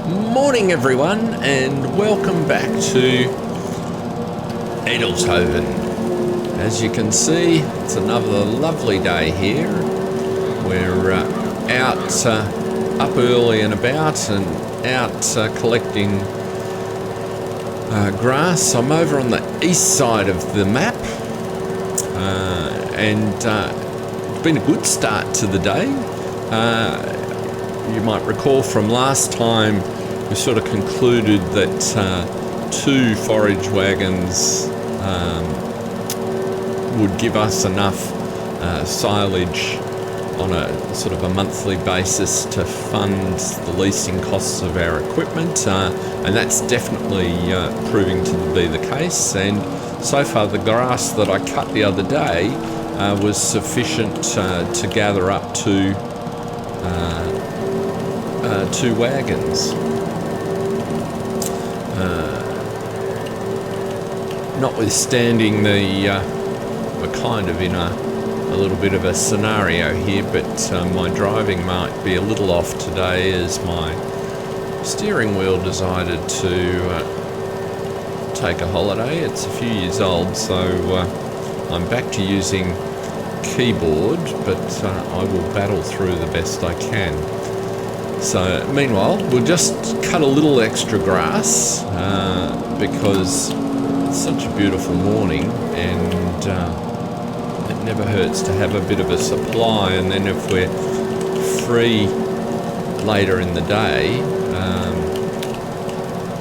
Morning everyone, and welcome back to Adelshoven. As you can see, it's another lovely day here. We're out up early and about and out collecting grass. I'm over on the east side of the map, and it's been a good start to the day. You might recall from last time we sort of concluded that 2 forage wagons would give us enough silage on a sort of a monthly basis to fund the leasing costs of our equipment, and that's definitely proving to be the case. And so far the grass that I cut the other day was sufficient to gather up to 2 wagons. Notwithstanding we're kind of in a little bit of a scenario here, but my driving might be a little off today as my steering wheel decided to take a holiday. It's a few years old, so I'm back to using keyboard, but I will battle through the best I can. So meanwhile, we'll just cut a little extra grass because it's such a beautiful morning, and it never hurts to have a bit of a supply. And then if we're free later in the day,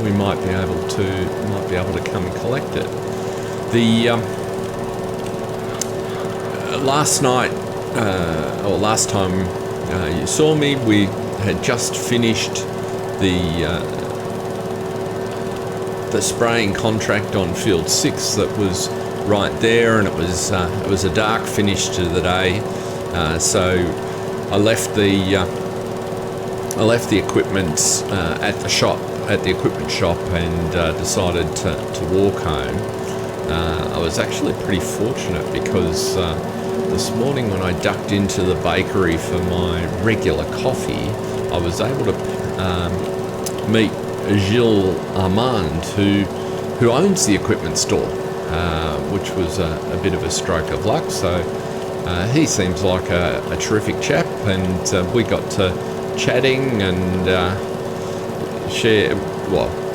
we might be able to come and collect it. The last night, or last time you saw me, we had just finished the spraying contract on field 6 that was right there, and it was a dark finish to the day, so I left the equipment at the equipment shop and decided to walk home. I was actually pretty fortunate because this morning when I ducked into the bakery for my regular coffee, I was able to meet Gilles Armand, who owns the equipment store, which was a bit of a stroke of luck. So he seems like a terrific chap, and we got to chatting and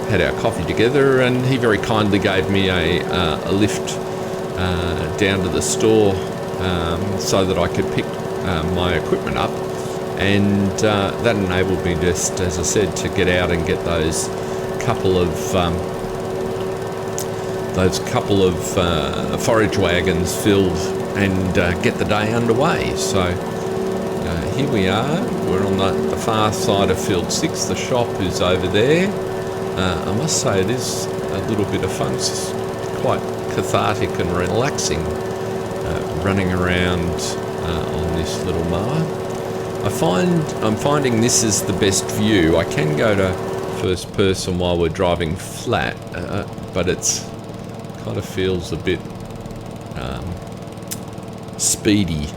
had our coffee together, and he very kindly gave me a lift down to the store so that I could pick my equipment up. And that enabled me, just as I said, to get out and get those couple of forage wagons filled and get the day underway. So here we are. We're on the far side of field 6. The shop is over there. I must say it is a little bit of fun. It's quite cathartic and relaxing running around on this little mower. I'm finding this is the best view. I can go to first person while we're driving flat, but it's kind of feels a bit speedy,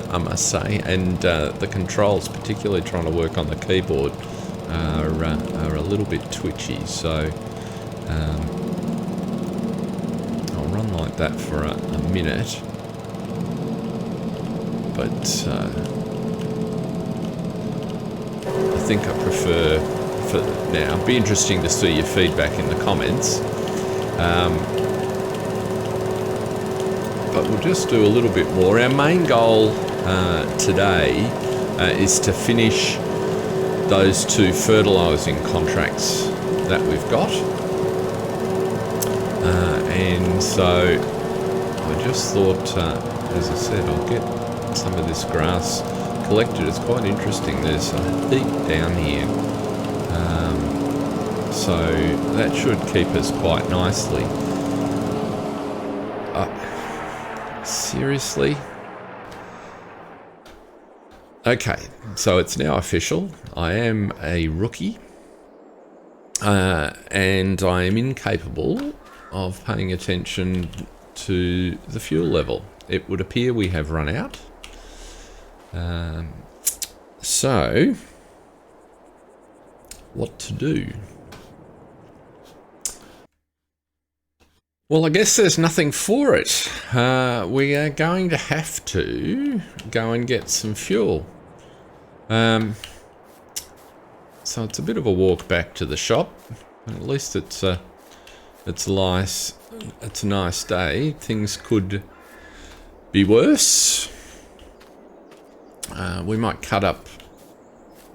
I must say, and the controls, particularly trying to work on the keyboard, are a little bit twitchy. So I'll run like that for a minute, but I think I prefer for now. It'd be interesting to see your feedback in the comments. But we'll just do a little bit more. Our main goal today is to finish those 2 fertilising contracts that we've got. And so I just thought, as I said, I'll get some of this grass collected. It's quite interesting. There's a heap down here, so that should keep us quite nicely. Seriously? Okay, so it's now official. I am a rookie, and I am incapable of paying attention to the fuel level. It would appear we have run out. So what to do. Well, I guess there's nothing for it. We are going to have to go and get some fuel. So it's a bit of a walk back to the shop. At least it's a nice day. Things could be worse. We might cut up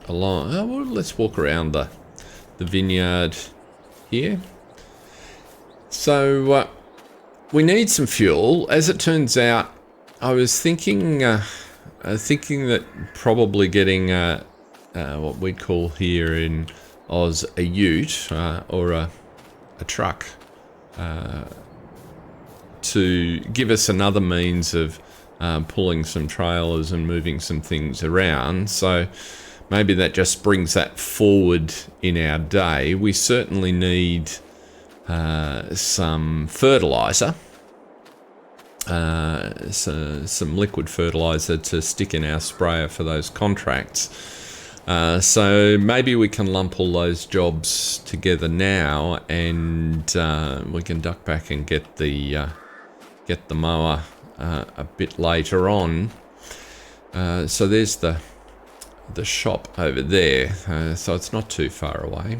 along. Well, let's walk around the vineyard here. So we need some fuel. As it turns out, I was thinking that probably getting what we'd call here in Oz a ute or a truck to give us another means of pulling some trailers and moving some things around. So maybe that just brings that forward in our day. We certainly need some fertilizer, some liquid fertilizer to stick in our sprayer for those contracts. So maybe we can lump all those jobs together now, and we can duck back and get the mower a bit later on. So there's the shop over there, so it's not too far away.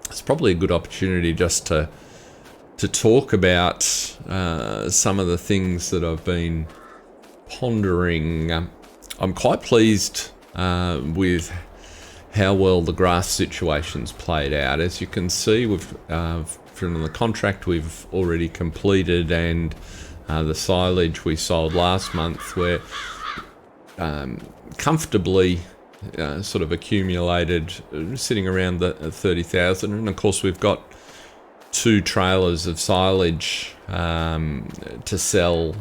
It's probably a good opportunity just to talk about some of the things that I've been pondering. I'm quite pleased with how well the grass situation's played out. As you can see, from the contract we've already completed and the silage we sold last month, we're comfortably sort of accumulated, sitting around the 30,000, and of course we've got 2 trailers of silage to sell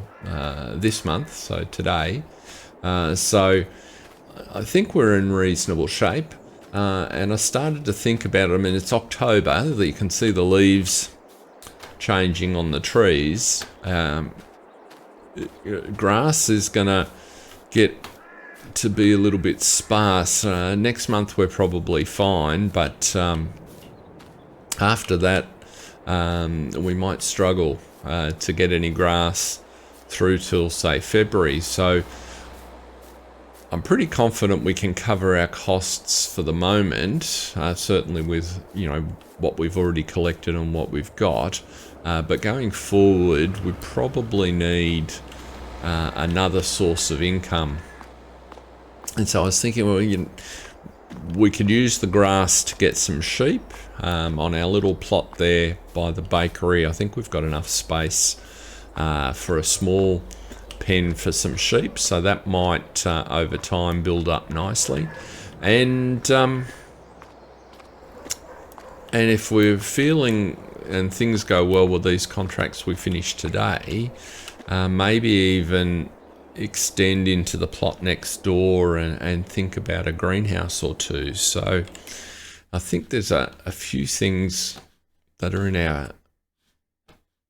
this month, so today. So I think we're in reasonable shape, and I started to think about it. I mean, it's October, you can see the leaves changing on the trees. Grass is gonna get to be a little bit sparse. Next month we're probably fine, but after that we might struggle to get any grass through till, say, February. So I'm pretty confident we can cover our costs for the moment, certainly with what we've already collected and what we've got, but going forward we probably need another source of income. And so I was thinking, well, we could use the grass to get some sheep on our little plot there by the bakery. I think we've got enough space for a small pen for some sheep, so that might over time build up nicely. And if we're feeling and things go well with these contracts we finish today, maybe even extend into the plot next door and think about a greenhouse or two. So I think there's a few things that are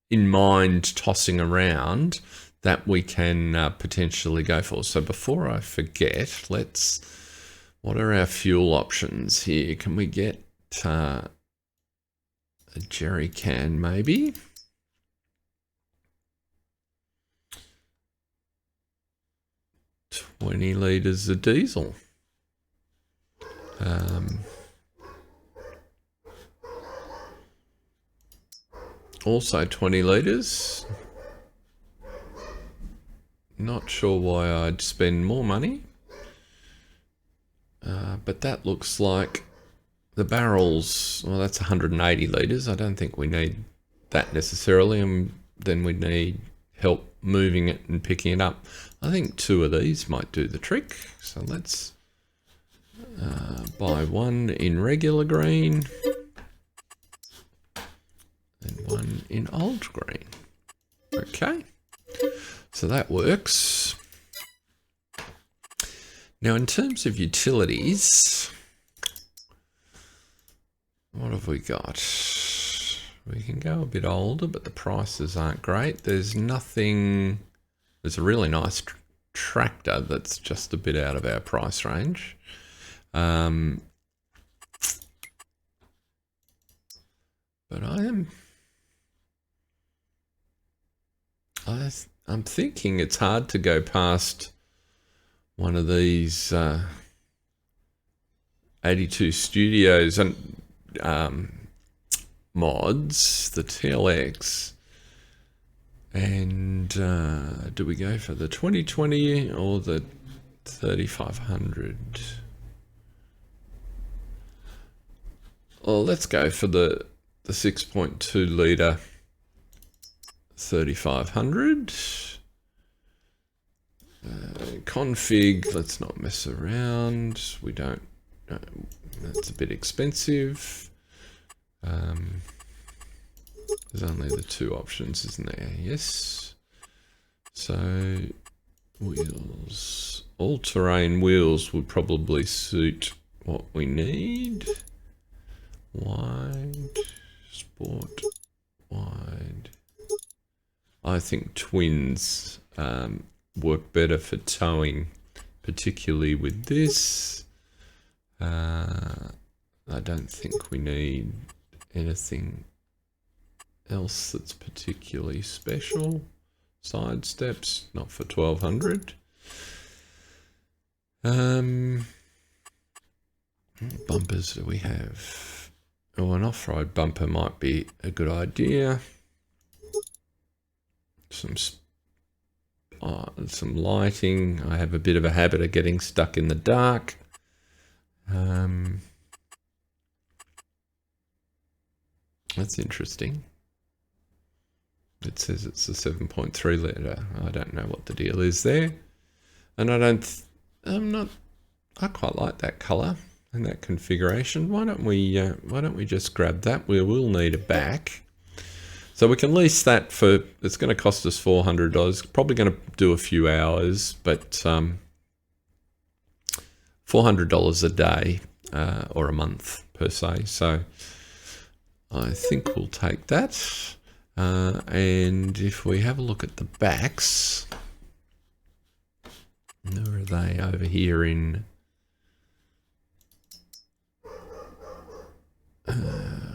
in mind tossing around that we can potentially go for. So before I forget, what are our fuel options here? Can we get a jerry can maybe? $20 litres of diesel. Also 20 litres. Not sure why I'd spend more money. But that looks like the barrels, well, that's 180 litres. I don't think we need that necessarily, and then we need help moving it and picking it up. I think 2 of these might do the trick. So let's buy 1 in regular green and 1 in old green. Okay, so that works. Now, in terms of utilities, what have we got? We can go a bit older, but the prices aren't great. There's nothing. There's a really nice tractor that's just a bit out of our price range. But I'm thinking it's hard to go past one of these 82 Studios and mods, the TLX. And do we go for the 2020 or the 3500? Well, let's go for the 6.2 litre 3500. Config, let's not mess around. We don't, that's a bit expensive. There's only the two options, isn't there? Yes. So wheels, all-terrain wheels would probably suit what we need. Wide, sport, wide. I think twins work better for towing, particularly with this. I don't think we need anything else that's particularly special. Side steps, not for 1200. What bumpers do we have? Oh, an off-road bumper might be a good idea. Some lighting. I have a bit of a habit of getting stuck in the dark. That's interesting. It says it's a 7.3 litre. I don't know what the deal is there. And I quite like that colour and that configuration. Why don't we just grab that? We will need a back. So we can lease that for, it's going to cost us $400. Probably going to do a few hours, but $400 a day or a month per se. So I think we'll take that. And if we have a look at the backs, where are they? Over here in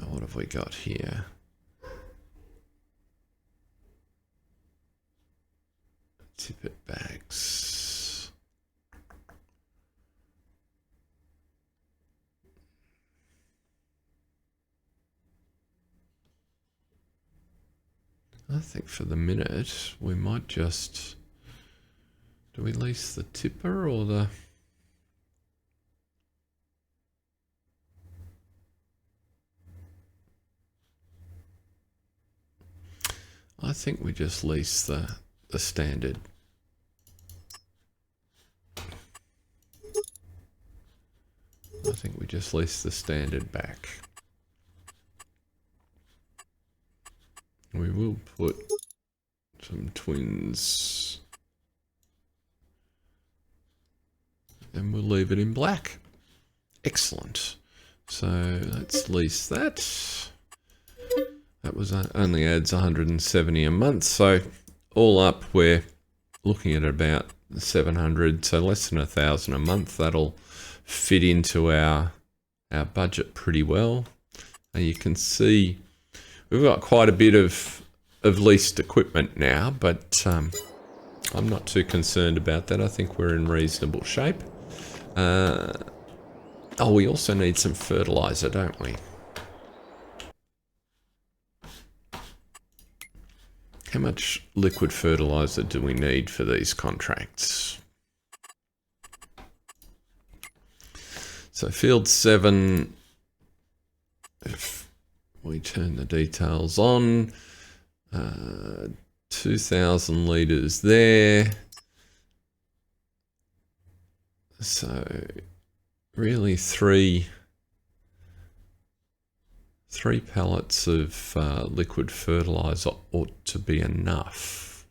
what have we got here? Tippet backs. I think for the minute we might just, do we lease the tipper or the, I think we just lease the standard. I think we just lease the standard back. We will put some twins and we'll leave it in black. Excellent. So let's lease that. That was only adds 170 a month. So all up, we're looking at about 700, so less than 1,000 a month. That'll fit into our budget pretty well. And you can see we've got quite a bit of leased equipment now, but I'm not too concerned about that. I think we're in reasonable shape. Oh, we also need some fertilizer, don't we? How much liquid fertilizer do we need for these contracts? So field 7, if we turn the details on, 2,000 litres there. So really three pallets of liquid fertilizer ought to be enough,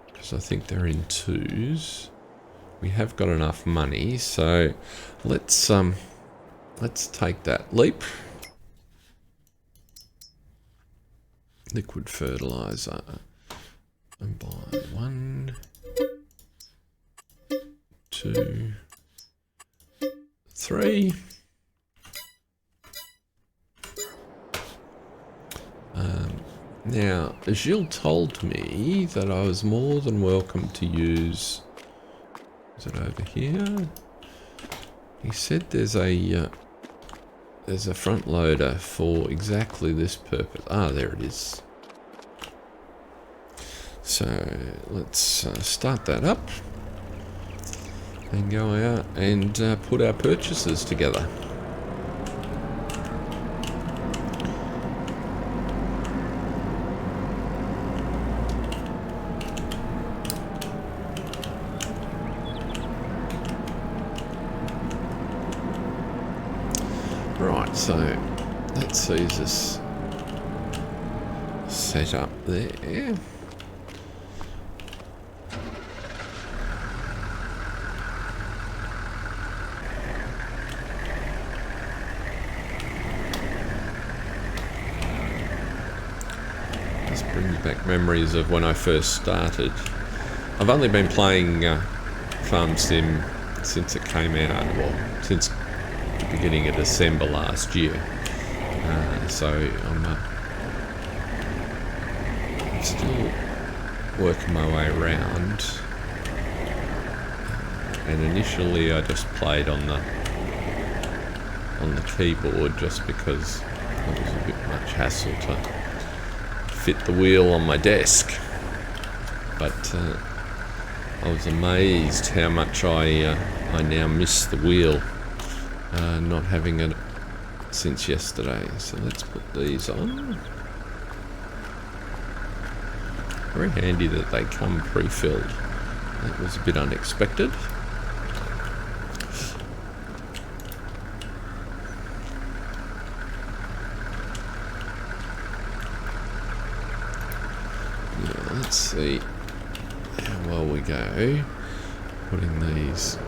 because I think they're in twos. We have got enough money, so let's take that leap. Liquid fertilizer and buy 1, 2, 3. Now, Gilles told me that I was more than welcome to use... Is it over here? He said there's a front loader for exactly this purpose. Ah, there it is. So let's start that up and go out and put our purchases together. Right, so that sees us set up there. This brings back memories of when I first started. I've only been playing Farm Sim since it came out, well, since the beginning of December last year. So I'm still working my way around. And initially I just played on the keyboard just because it was a bit much hassle to fit the wheel on my desk. But I was amazed how much I now miss the wheel, not having it since yesterday. So let's put these on. Very handy that they come pre-filled. That was a bit unexpected. Yeah, let's see how well we go putting these.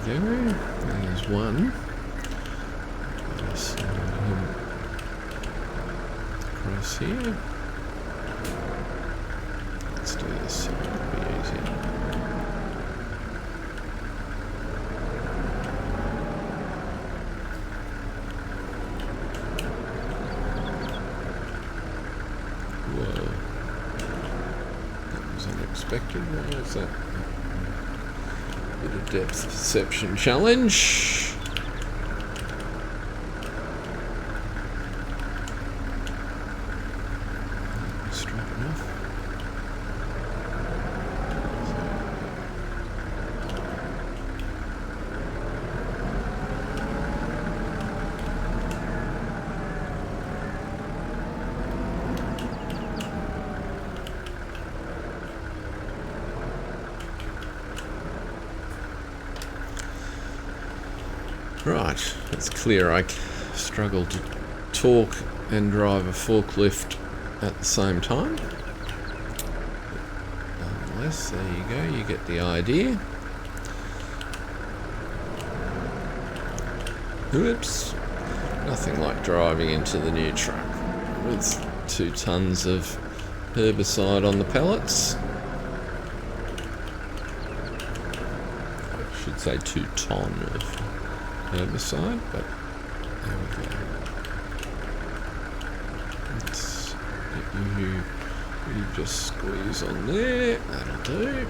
There's one. Slide him across here. Let's do this so it'll be easier. Whoa. That was unexpected. What was that? Bit of depth perception challenge. Straight enough. Right, it's clear I struggle to talk and drive a forklift at the same time. Nonetheless, there you go, you get the idea. Oops, nothing like driving into the new truck with 2 tons of herbicide on the pallets. I should say 2 ton of herbicide, but there we go. Let's get you just squeeze on there, that'll do.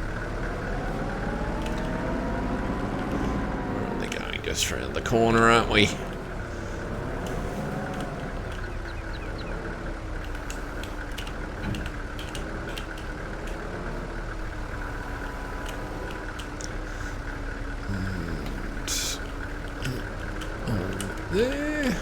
We're only going just round the corner, aren't we? There.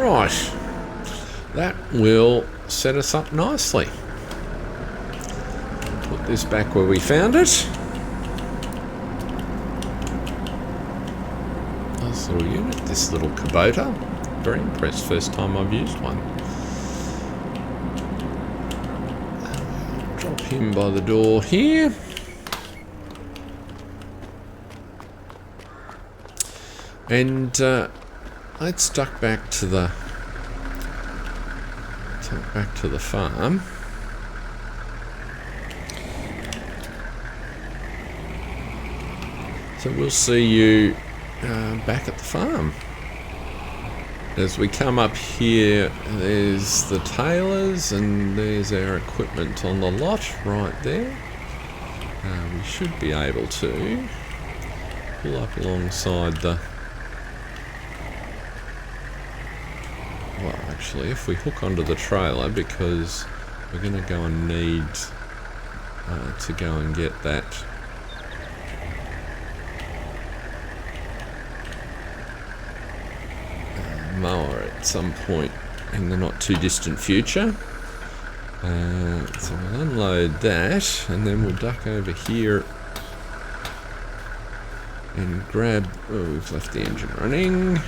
Right, that will set us up nicely. Put this back where we found it. Nice little unit, this little Kubota. Very impressed, first time I've used one. Drop him by the door here. And let's duck back to the farm. So we'll see you back at the farm. As we come up here, there's the tailors and there's our equipment on the lot right there. We should be able to pull up alongside the... Well, actually, if we hook onto the trailer, because we're going to go and need to go and get that mower at some point in the not too distant future. So we'll unload that and then we'll duck over here and grab... Oh, we've left the engine running.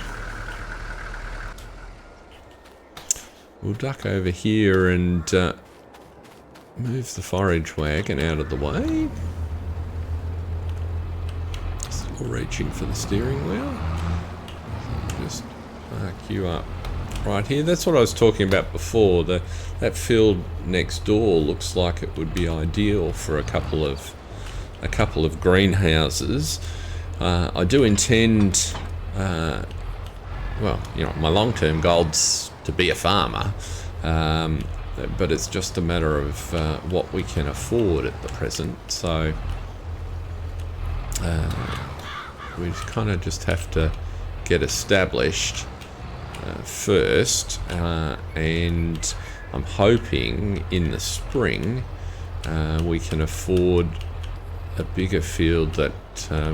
We'll duck over here and move the forage wagon out of the way. Still reaching for the steering wheel. So just mark you up right here. That's what I was talking about before. That field next door looks like it would be ideal for a couple of greenhouses. I do intend, well, you know, my long-term goal's to be a farmer, but it's just a matter of what we can afford at the present. So we kind of just have to get established first, and I'm hoping in the spring we can afford a bigger field that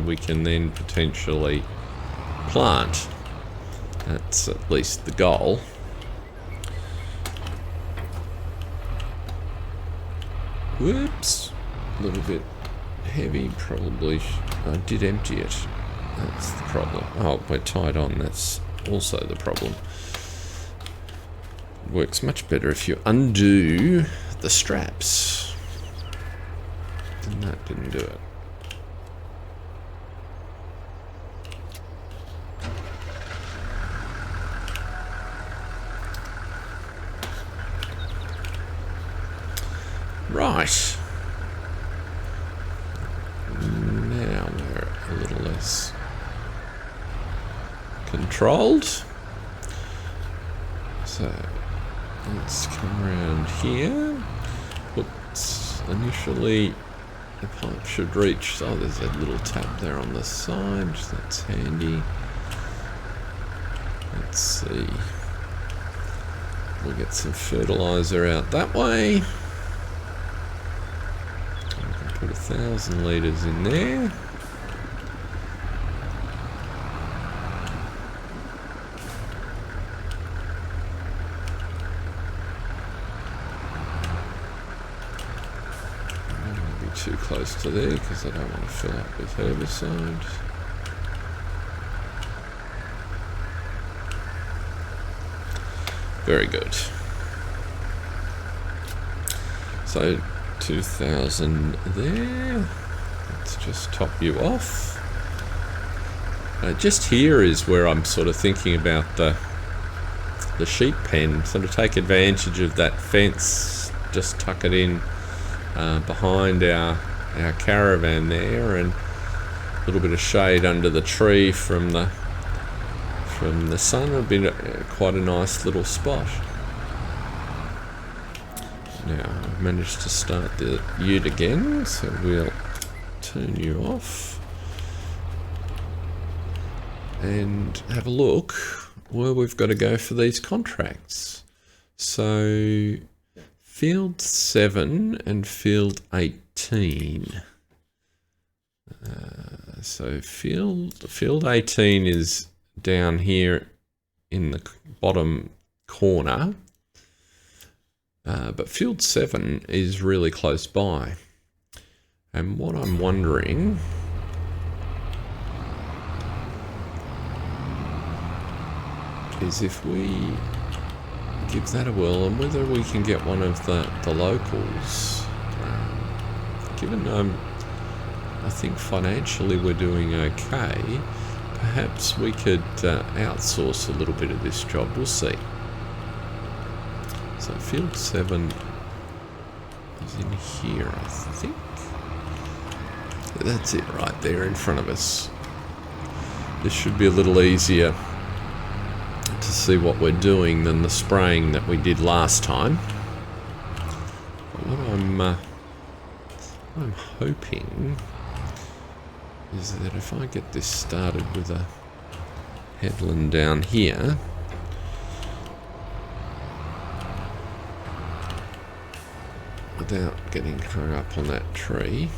we can then potentially plant. That's at least the goal. Whoops, a little bit heavy, probably. I did empty it. That's the problem. Oh, we're tied on. That's also the problem. It works much better if you undo the straps. And that didn't do it. Right. Now we're a little less controlled. So let's come around here. Oops. Initially the pipe should reach. Oh, there's a little tap there on the side. That's handy. Let's see. We'll get some fertilizer out that way. Put 1,000 litres in there. I don't want to be too close to there because I don't want to fill up with herbicide. Very good. So 2,000 there. Let's just top you off. Just here is where I'm sort of thinking about the sheep pen. Sort of take advantage of that fence, just tuck it in behind our caravan there, and a little bit of shade under the tree from the sun would be quite a nice little spot. Now, I've managed to start the ute again, so we'll turn you off and have a look where we've got to go for these contracts. So, field 7 and field 18. So, field 18 is down here in the bottom corner. But field 7 is really close by. And what I'm wondering is if we give that a whirl and whether we can get one of the locals. Given I think financially we're doing okay, perhaps we could outsource a little bit of this job. We'll see. So field 7 is in here, I think. That's it right there in front of us. This should be a little easier to see what we're doing than the spraying that we did last time. But what I'm hoping is that if I get this started with a headland down here, without getting hung up on that tree.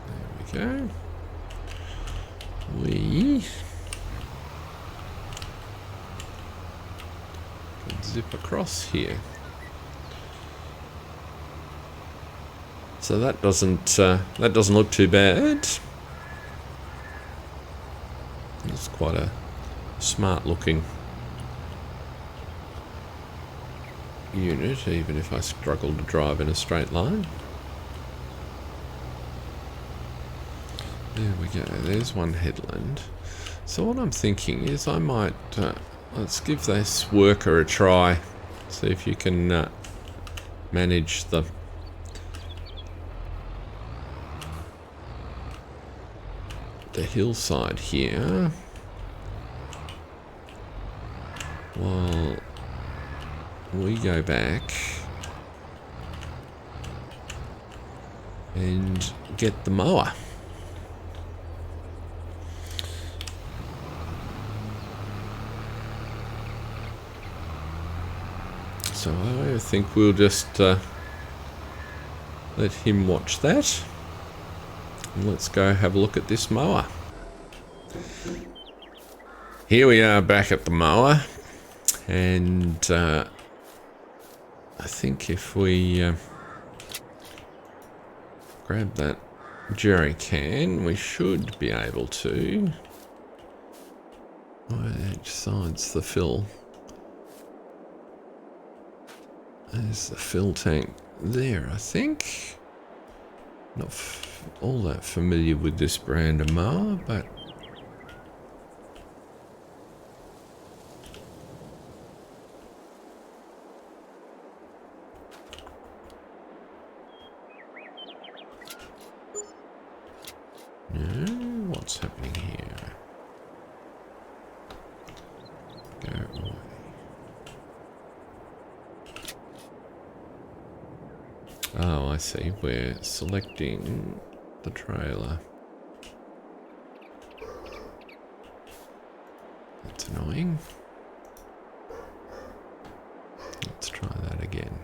There we go. We can zip across here. So that doesn't look too bad. It's quite a smart looking unit, even if I struggle to drive in a straight line. There we go, there's one headland. So what I'm thinking is I might, let's give this worker a try. See if you can manage the hillside here while we go back and get the mower. So I think we'll just let him watch that. And let's go have a look at this mower. Here we are back at the mower. And I think if we grab that jerry can, we should be able to. Which side's the fill? There's the fill tank there, I think. Not all that familiar with this brand of mower, but no, what's happening here? Go away. Oh, I see. We're selecting the trailer. That's annoying. Let's try that again.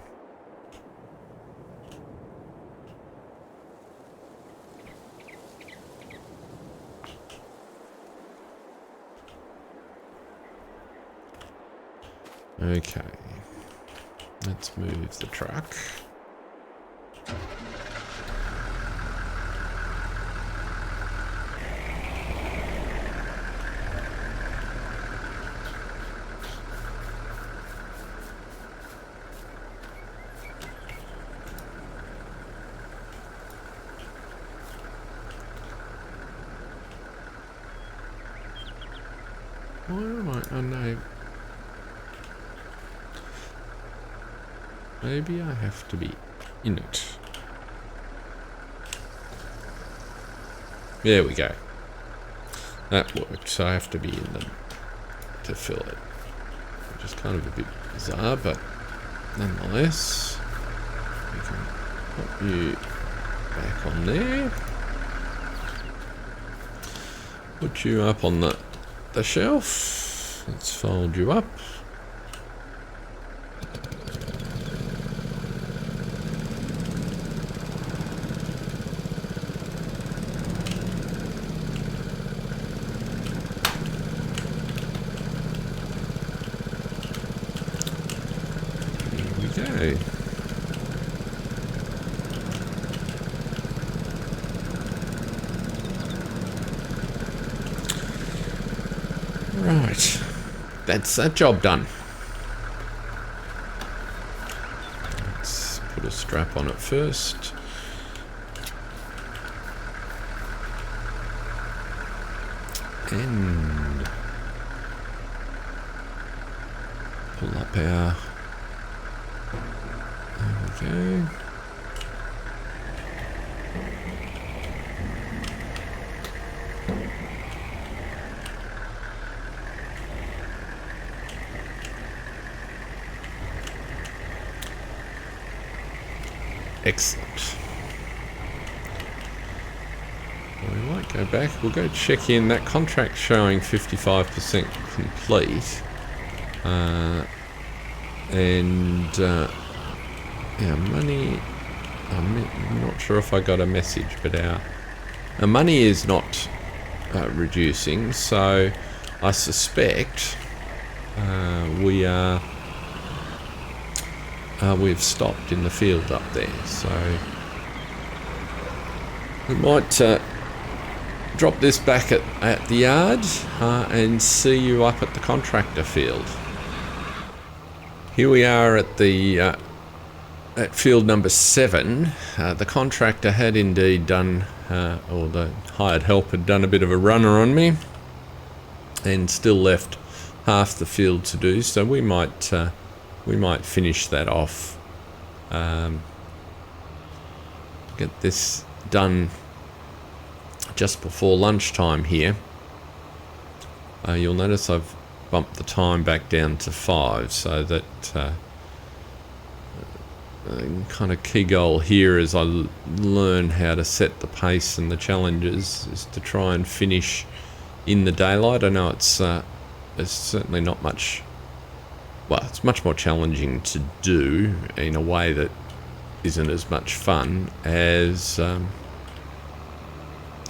Okay. Let's move the truck. Why am I unable? Maybe I have to be in it. There we go. That worked, so I have to be in them to fill it. Which is kind of a bit bizarre, but nonetheless, we can put you back on there. Put you up on the shelf. Let's fold you up. go. Right, that's that job done. Let's put a strap on it first. And pull up our, there we go. Excellent. We might go back. We'll go check in. That contract showing 55% complete. Our money, I'm not sure if I got a message, but our money is not reducing, so I suspect we've stopped in the field up there, so we might drop this back at the yard and see you up at the contractor field. Here we are at the at field number 7. The contractor had indeed done, or the hired help had done a bit of a runner on me, and still left half the field to do. So we might finish that off. Get this done just before lunchtime here. You'll notice I've bumped the time back down to 5, so that kind of key goal here as I learn how to set the pace and the challenges is to try and finish in the daylight. I know it's certainly not much, well, it's much more challenging to do in a way that isn't as much fun as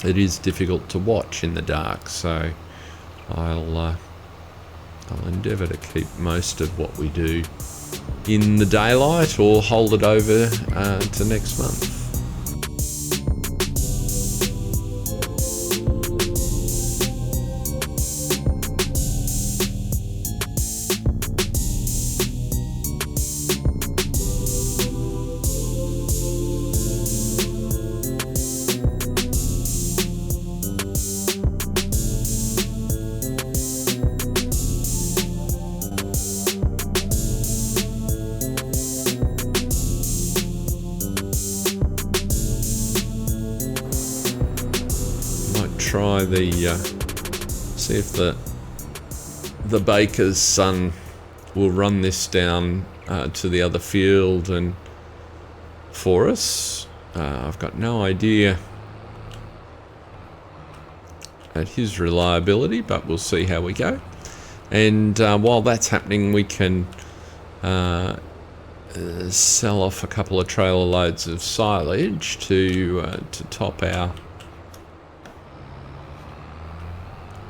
it is difficult to watch in the dark, so I'll endeavour to keep most of what we do in the daylight or hold it over to next month. Try see if the baker's son will run this down to the other field and for us. I've got no idea at his reliability, but we'll see how we go. And while that's happening, we can sell off a couple of trailer loads of silage to top our.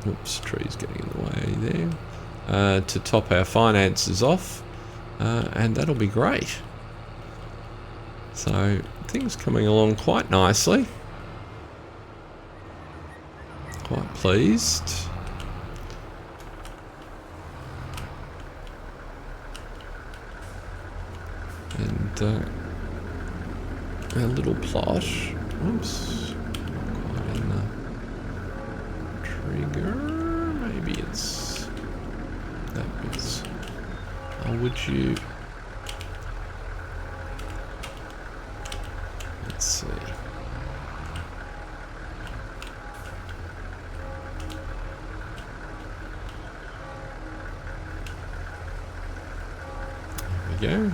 Oops, tree's getting in the way there. To top our finances off, and that'll be great. So things coming along quite nicely. Quite pleased. And our little plot. Oops. Quite in the trigger. Maybe it's that bit's. Oh, would you? Let's see. There we go.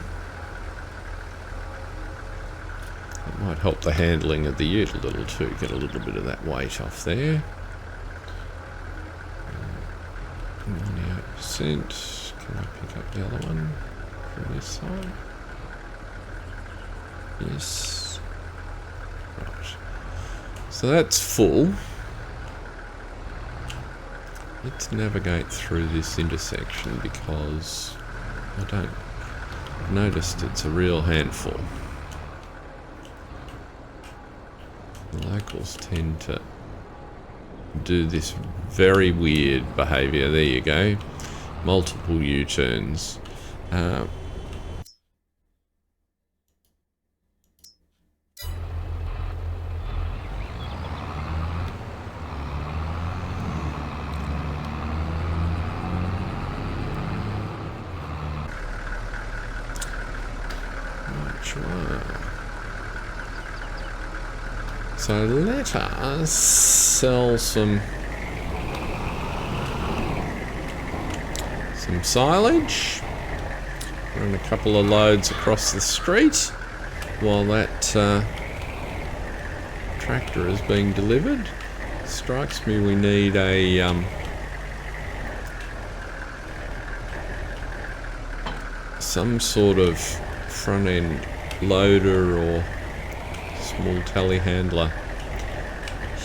That might help the handling of the ute a little too. Get a little bit of that weight off there. 98%. Can I pick up the other one from this side? Yes. Right. So that's full. Let's navigate through this intersection because I don't I've noticed it's a real handful. The locals tend to do this very weird behaviour. There you go. Multiple U-turns. So let us sell some silage. Run a couple of loads across the street while that tractor is being delivered. Strikes me we need a some sort of front end loader or small telehandler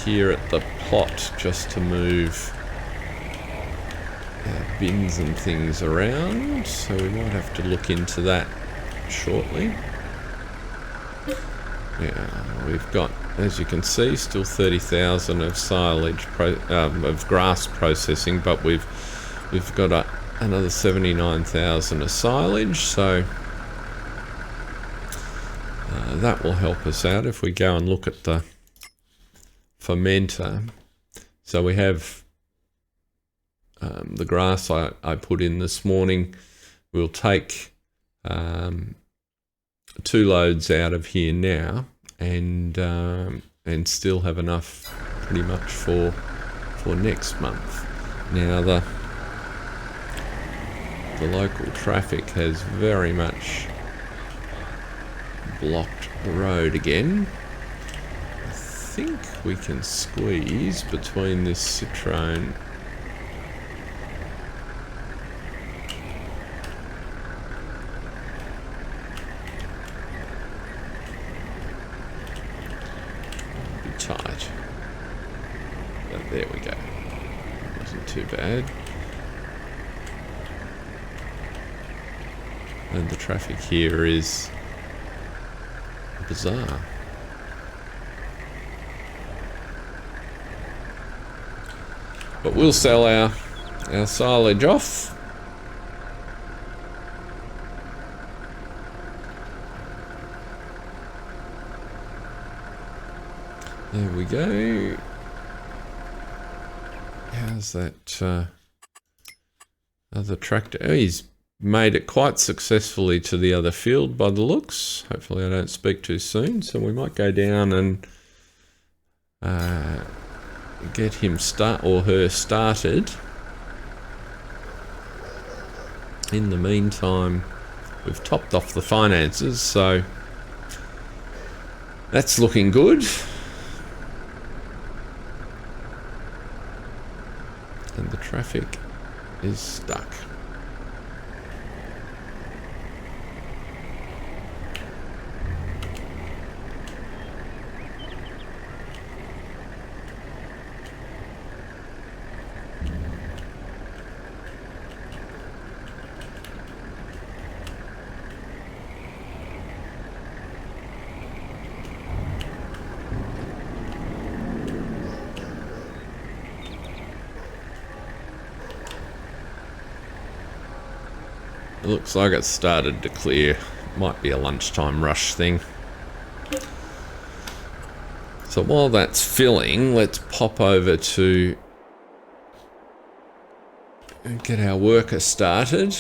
here at the plot just to move bins and things around, so we might have to look into that shortly. Yeah, we've got, as you can see, still 30,000 of silage of grass processing, but we've got another 79,000 of silage, so that will help us out if we go and look at the fermenter. So we have the grass I put in this morning. We'll take 2 loads out of here now, and still have enough pretty much for next month. Now the local traffic has very much blocked the road again. I think we can squeeze between this Citroen be tight. But there we go. Wasn't too bad. And the traffic here is bizarre. But we'll sell our silage off. There we go. How's that other tractor? Oh, he's made it quite successfully to the other field by the looks. Hopefully I don't speak too soon, so we might go down and get him or her started. In the meantime, we've topped off the finances, so that's looking good. And the traffic is stuck. It looks like it's started to clear. Might be a lunchtime rush thing. So while that's filling, let's pop over to get our worker started.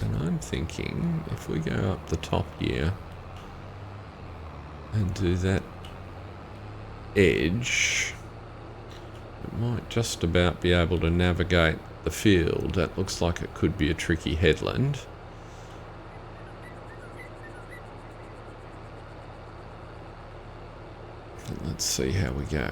And I'm thinking if we go up the top here and do that edge, it might just about be able to navigate the field. That looks like it could be a tricky headland. But let's see how we go.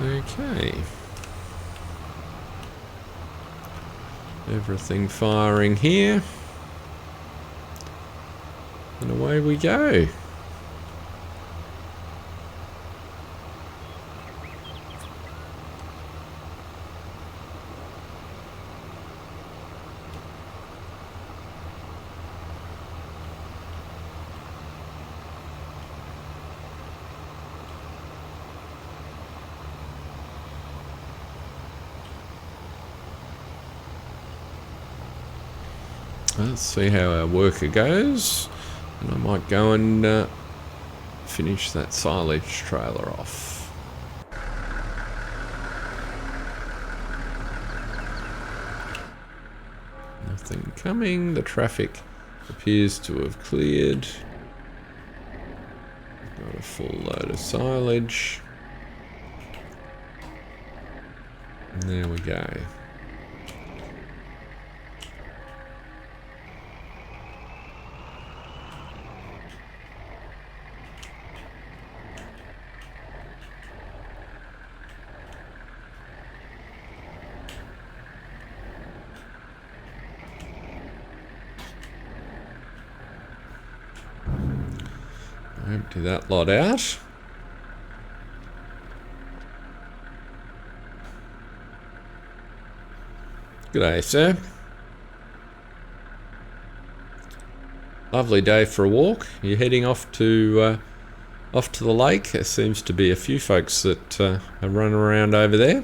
Okay. Everything firing here. And away we go. Let's see how our worker goes, and I might go and finish that silage trailer off. Nothing coming. The traffic appears to have cleared. Got a full load of silage. And there we go. Empty that lot out. G'day, sir. Lovely day for a walk. You're heading off to the lake. There seems to be a few folks that are running around over there.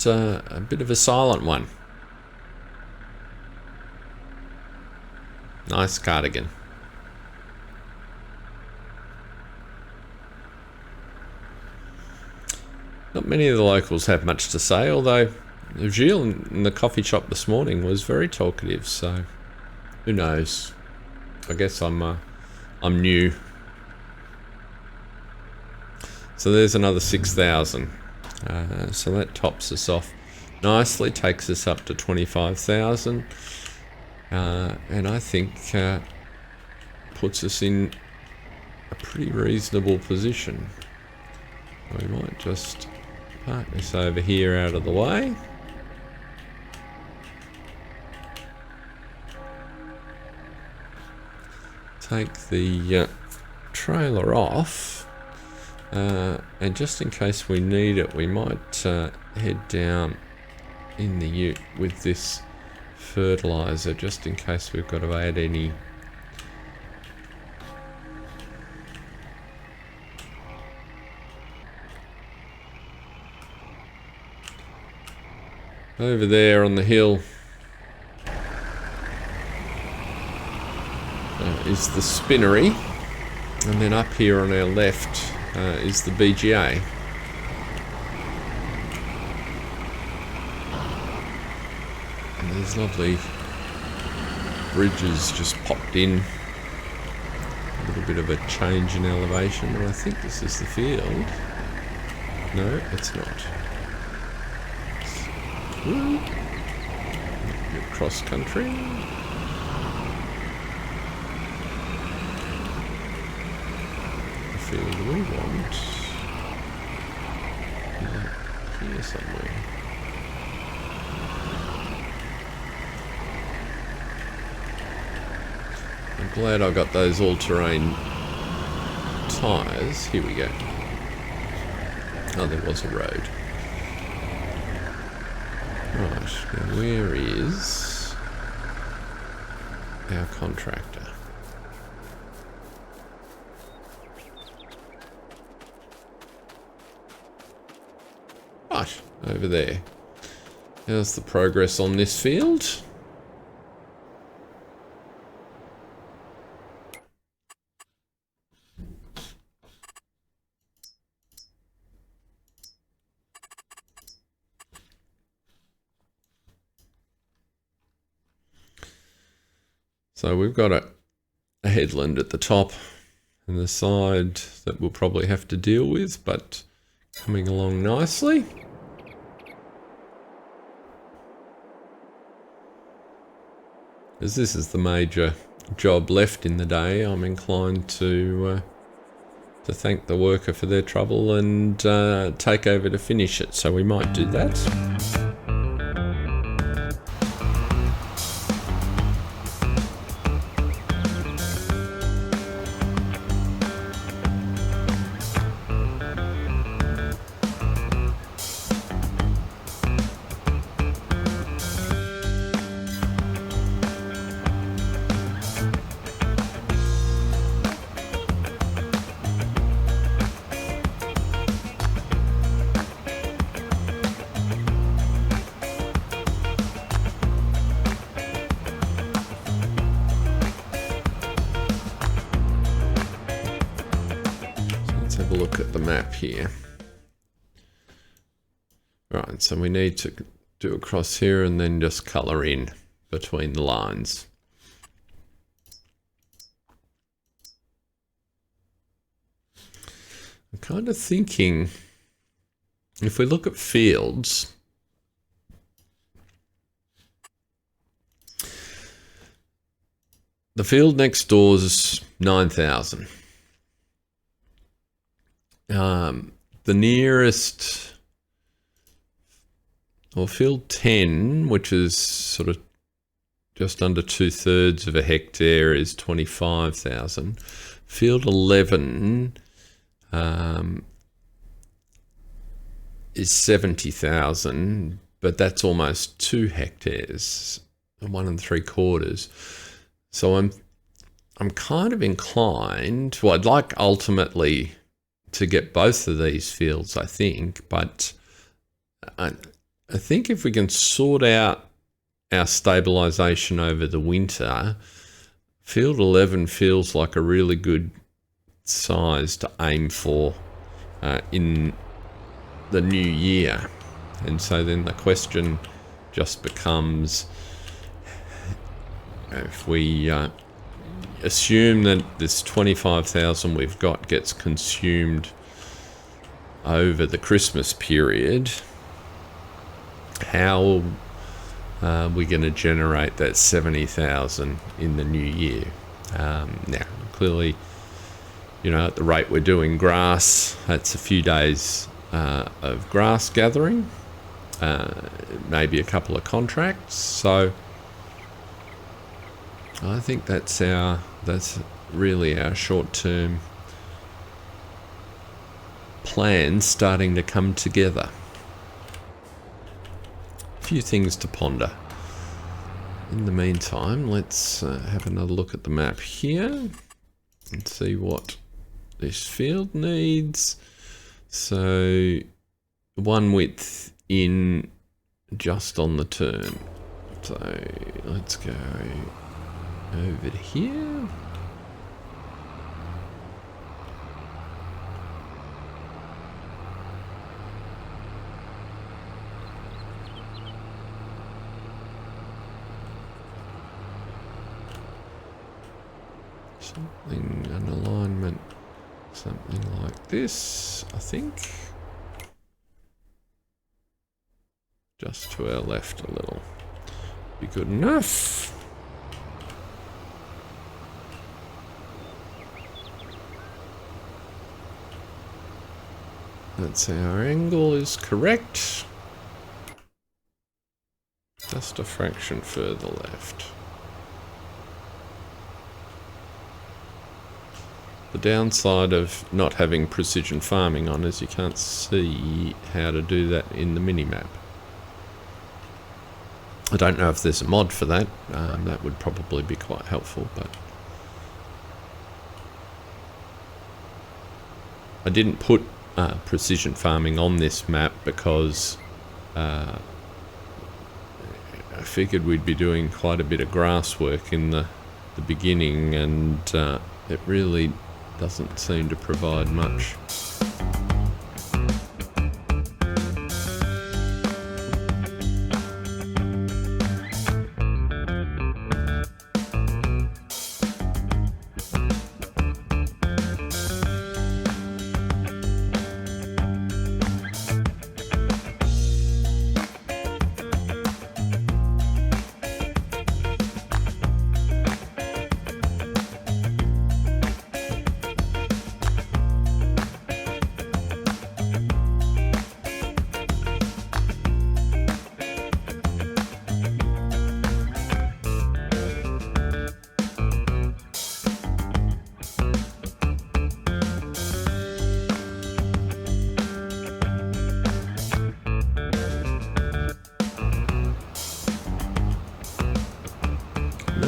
A bit of a silent one. Nice cardigan. Not many of the locals have much to say, although Gilles in the coffee shop this morning was very talkative, so who knows? I guess I'm new. So there's another 6,000. So that tops us off nicely, takes us up to 25,000. And I think puts us in a pretty reasonable position. We might just park this over here out of the way. Take the trailer off. And just in case we need it, we might head down in the ute with this fertilizer, just in case we've got to add any. Over there on the hill is the spinnery, and then up here on our left is the BGA. And there's lovely bridges just popped in. A little bit of a change in elevation, and I think this is the field. No, it's not. Cross country. The field we want is here somewhere. I'm glad I got those all-terrain tyres. Here we go. Oh, there was a road. Right, now where is our contractor? Right, over there. How's the progress on this field? So we've got a headland at the top and the side that we'll probably have to deal with, but coming along nicely. As this is the major job left in the day, I'm inclined to to thank the worker for their trouble and take over to finish it. So we might do that. Have a look at the map here. Right, so we need to do a cross here and then just colour in between the lines. I'm kind of thinking, if we look at fields, the field next door is 9,000. The nearest, or field 10, which is sort of just under 2/3 of a hectare, is 25,000. Field 11 is 70,000, but that's almost 2 hectares, 1 3/4. So I'm kind of inclined. Well, I'd like ultimately to get both of these fields, I think, but I think if we can sort out our stabilisation over the winter, field 11 feels like a really good size to aim for in the new year. And so then the question just becomes, if we assume that this 25,000 we've got gets consumed over the Christmas period, how are we going to generate that 70,000 in the new year? Now, clearly, you know, at the rate we're doing grass, that's a few days of grass gathering, maybe a couple of contracts. So I think that's really our short-term plan starting to come together. A few things to ponder. In the meantime, let's have another look at the map here and see what this field needs. So 1 width in just on the turn. So let's go over here. Something, an alignment, something like this, I think. Just to our left a little. Be good enough. That's our angle is correct. Just a fraction further left. The downside of not having precision farming on is you can't see how to do that in the mini-map. I don't know if there's a mod for that. That would probably be quite helpful, but I didn't put precision farming on this map because I figured we'd be doing quite a bit of grass work in the beginning, and it really doesn't seem to provide much.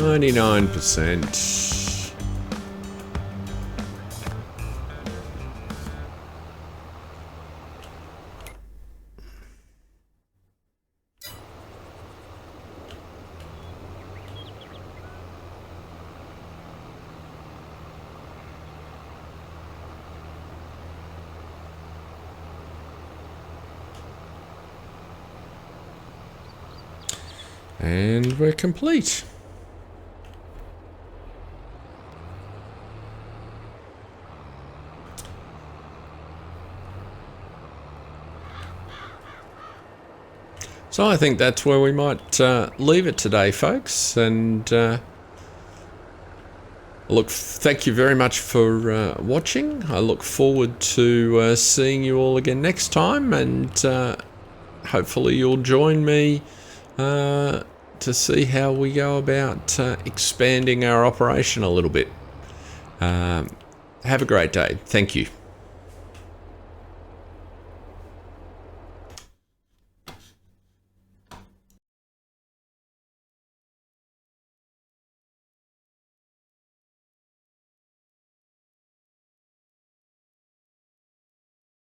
99%. And we're complete. So I think that's where we might leave it today, folks. And look, thank you very much for watching. I look forward to seeing you all again next time, and hopefully you'll join me to see how we go about expanding our operation a little bit. Have a great day. Thank you.